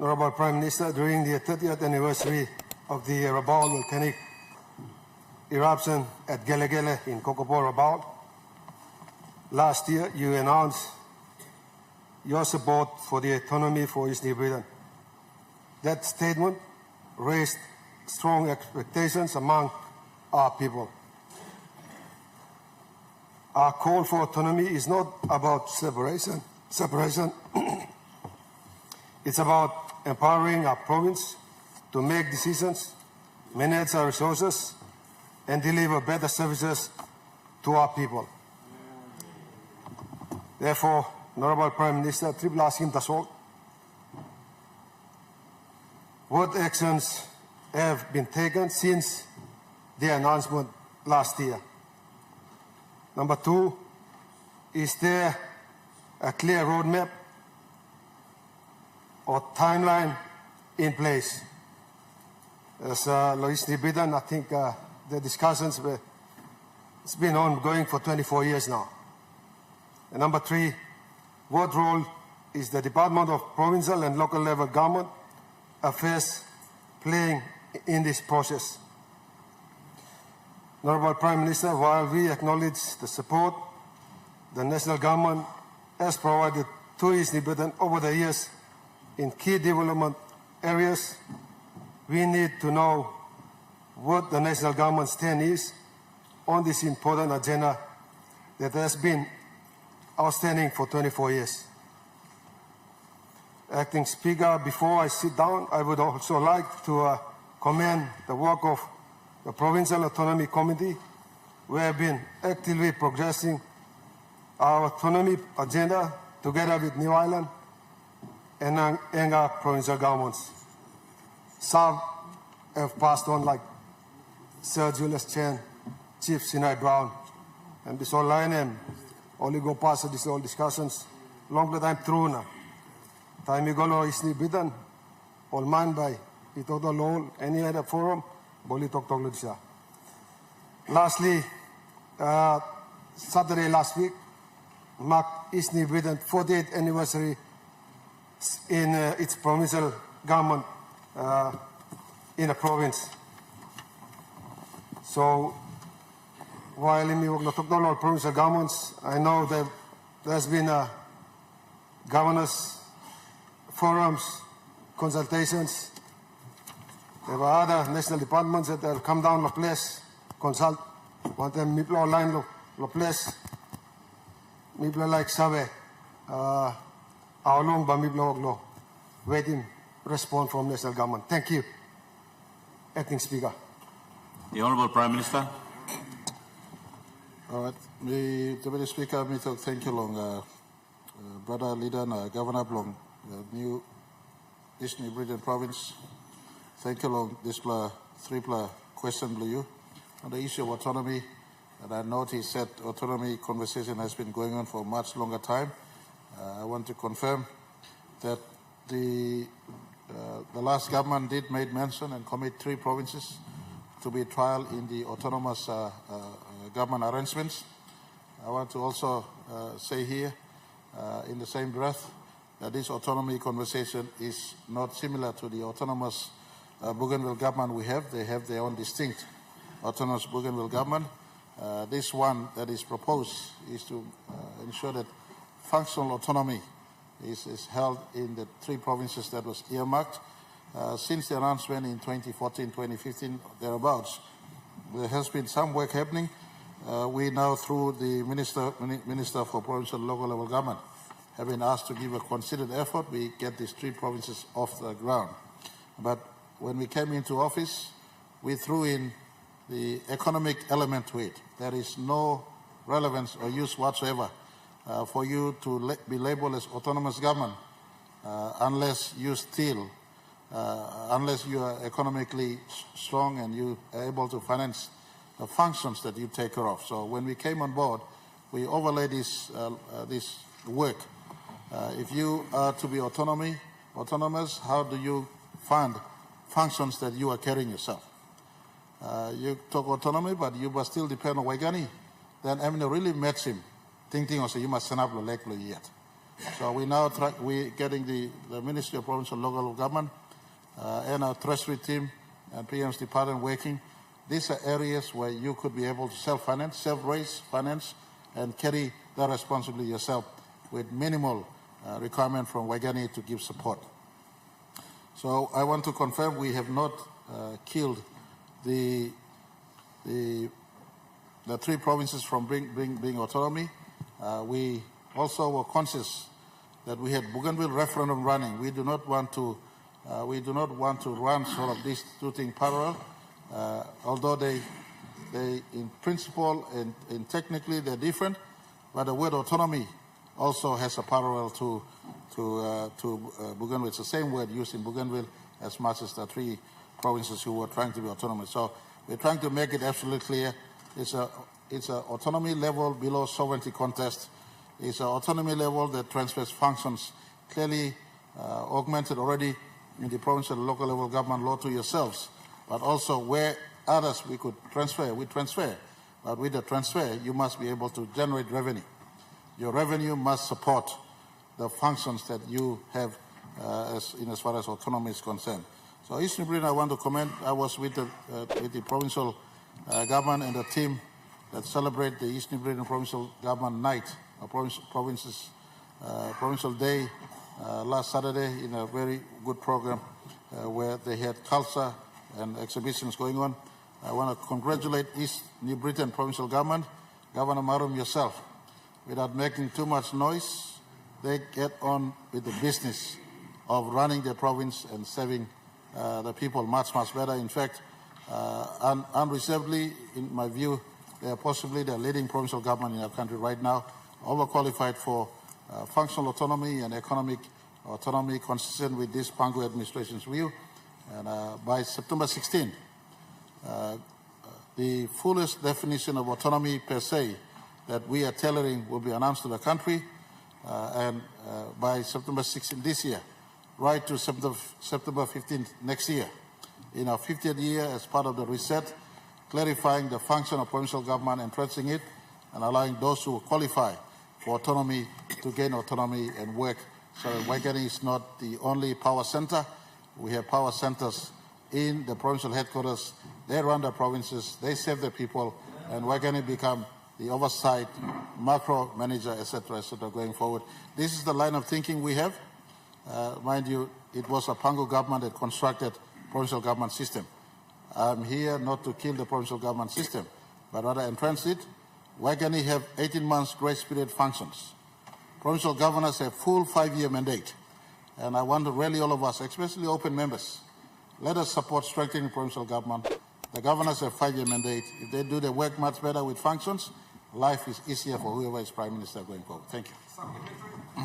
Honorable Prime Minister, during the 30th anniversary of the Rabaul volcanic eruption at Gelegele in Kokopo, Rabaul, last year you announced your support for the autonomy for East New Britain. That statement raised strong expectations among our people. Our call for autonomy is not about separation. It's about empowering our province to make decisions, manage our resources, and deliver better services to our people. Therefore, Honorable Prime Minister, triple asking Tasol, what actions have been taken since the announcement last year? Number two, is there a clear roadmap or timeline in place? As Lois Nibidan, I think the discussions it's been ongoing for 24 years now. And number three, what role is the Department of Provincial and Local Level Government Affairs playing in this process? Honorable Prime Minister, while we acknowledge the support the national government has provided to East New Britain over the years in key development areas, we need to know what the national government's stand is on this important agenda that has been outstanding for 24 years. Acting Speaker, before I sit down, I would also like to commend the work of the Provincial Autonomy Committee. We have been actively progressing our autonomy agenda together with New Ireland and our provincial governments. Some have passed on, like Sir Julius Chen, Chief Sinai Brown, and this whole line and only go past these all discussions. Long time through now. Time you go East New Britain, all man by it all any other forum, Boli talk Lucia. Lastly, Saturday last week marked East New Britain 48th anniversary in its provincial government in a province. So while in the provincial governments, I know that there's been governors forums, consultations. There were other national departments that have come down to place, consult. One time, people online to place. People like Sabe, how long by people waiting respond from national government. Thank you, Acting Speaker. The Honourable Prime Minister. All right, the Deputy Speaker, me thank you long, brother leader, Governor Blong, new East New Britain Province. Thank you long. This three question to you on the issue of autonomy. And I noticed that autonomy conversation has been going on for a much longer time. I want to confirm that the last government did make mention and commit 3 provinces to be trial in the autonomous government arrangements. I want to also say here, in the same breath, that this autonomy conversation is not similar to the autonomous Bougainville government we have. They have their own distinct autonomous Bougainville government. This one that is proposed is to ensure that functional autonomy is held in the 3 provinces that was earmarked. Since the announcement in 2014, 2015, thereabouts, there has been some work happening. We now, through the Minister for Provincial and Local Level Government, have been asked to give a considered effort. We get these 3 provinces off the ground. But when we came into office, we threw in the economic element to it. There is no relevance or use whatsoever for you to be labeled as autonomous government unless you steal, unless you are economically strong and you are able to finance the functions that you take care of. So when we came on board, we overlaid this work. If you are to be autonomous, how do you fund functions that you are carrying yourself? You talk autonomy, but you must still depend on Waigani. Then I mean, really match him, thinking also you must send up the leg yet. So we're getting the Ministry of Provincial Local Government and our Treasury team and PM's department working. These are areas where you could be able to self-finance, self-raise finance, and carry that responsibility yourself with minimal requirement from Waigani to give support. So I want to confirm we have not killed the 3 provinces from being autonomy. We also were conscious that we had Bougainville referendum running. We do not want to run sort of these 2 things parallel, although they in principle and technically they're different, but the word autonomy also has a parallel to Bougainville. It's the same word used in Bougainville as much as the 3 provinces who were trying to be autonomous. So we're trying to make it absolutely clear. It's an autonomy level below sovereignty contest. It's an autonomy level that transfers functions clearly augmented already in the provincial and local level government law to yourselves, but also where others we could transfer, we transfer. But with the transfer, you must be able to generate revenue. Your revenue must support the functions that you have as far as autonomy is concerned. So Eastern Britain, I want to commend. I was with the provincial government and the team that celebrate the Eastern Britain Provincial Government Night, Provincial Day last Saturday in a very good program where they had culture and exhibitions going on. I want to congratulate East New Britain Provincial Government, Governor Marum yourself. Without making too much noise, they get on with the business of running the province and serving the people much, much better. In fact, unreservedly, in my view, they are possibly the leading provincial government in our country right now, overqualified for functional autonomy and economic autonomy consistent with this Pangu administration's view. And by September 16, the fullest definition of autonomy per se that we are tailoring will be announced to the country, and by September 16 this year, right to September 15th next year, in our 50th year as part of the reset, clarifying the function of provincial government, entrenching it, and allowing those who qualify for autonomy to gain autonomy and work. So Waigani is not the only power center. We have power centers in the provincial headquarters. They run the provinces, they serve the people, and Waigani become the oversight, macro manager, etc., going forward. This is the line of thinking we have. Mind you, it was a Pangu government that constructed provincial government system. I'm here not to kill the provincial government system, but rather entrench it. Waigani have 18 months grace period functions. Provincial governors have full 5-year mandate. And I want to rally all of us, especially open members, let us support strengthening provincial government. The governors have 5-year mandate. If they do their work much better with functions, life is easier for whoever is Prime Minister going forward. Thank you.